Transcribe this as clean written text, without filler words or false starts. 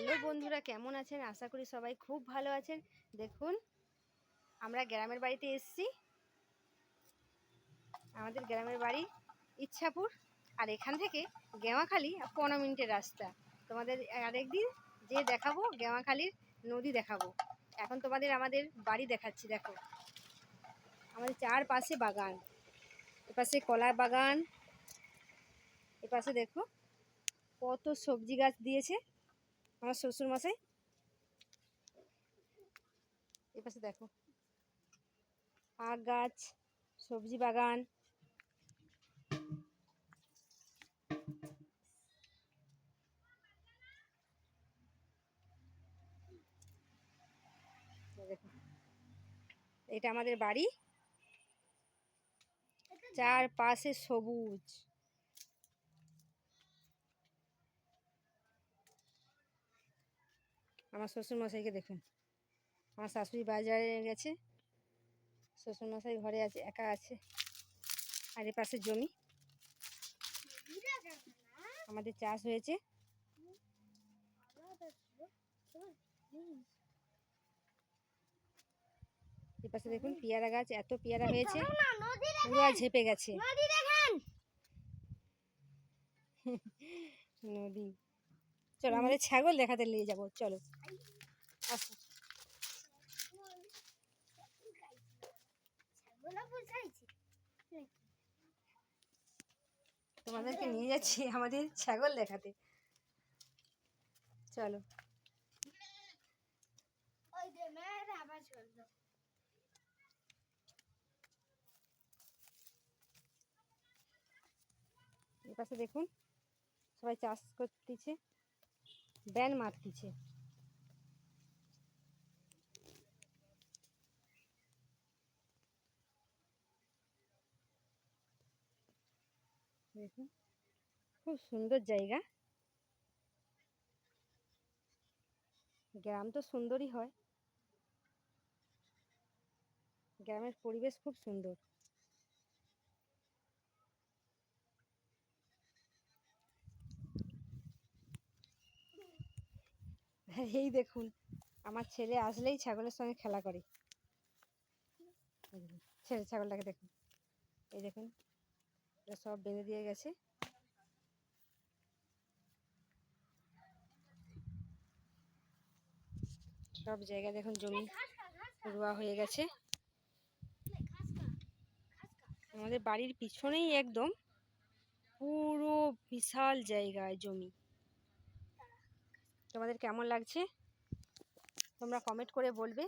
Hello বন্ধুরা, কেমন আছেন? আশা করি সবাই খুব ভালো আছেন। দেখুন, আমরা গ্রামের বাড়িতে এসেছি। আমাদের গ্রামের বাড়ি ইচ্ছাপুর, আর এখান থেকে গেওয়াখালি 15 মিনিটের রাস্তা। তোমাদের আরেকদিন যে দেখাবো, গেওয়াখালির নদী দেখাবো। এখন তোমাদের আমাদের বাড়ি দেখাচ্ছি। দেখো, আমাদের চারপাশে বাগান, এপাশে কলা বাগান, এপাশে দেখো কত সবজি গাছ দিয়েছে আমার শ্বশুর মশাই। এপাশে দেখো আখ গাছ, সবজি বাগান। দেখো, এটা আমাদের বাড়ি, চারপাশে সবুজ। আমার শ্বশুর মশাইকে দেখুন, আমার শাশুড়ি বাজারে গেছে, শ্বশুর মশাই ঘরে আছে, একা আছে। আর এ পাশে জমি, আমাদের চাষ হয়েছে। এ পাশে দেখুন পেয়ারা গাছ, এত পেয়ারা হয়েছে পুরো ঝেপে গেছে। নদী, চলো আমাদের ছাগল দেখাতে নিয়ে যাবো, চলো আসো। তোমাদেরকে নিয়ে যাচ্ছি আমাদের ছাগল দেখাতে, চলো। এ পাশে দেখুন সবাই চাষ করতেছে, ব্যান মারতেছে। দেখুন খুব সুন্দর জায়গা। গ্রাম তো সুন্দরই হয়, গ্রামের পরিবেশ খুব সুন্দর। এই দেখুন, আমার ছেলে আসলেই ছাগলের সঙ্গে খেলা করে। ছেলে ছাগলটাকে দেখুন, এই দেখুন এটা সব বেঁধে দিয়ে গেছে। সব জায়গায় দেখুন জমি রোয়া হয়ে গেছে। আমাদের বাড়ির পিছনেই একদম পুরো বিশাল জায়গায় জমি। তোমাদের কেমন লাগছে তোমরা কমেন্ট করে বলবে।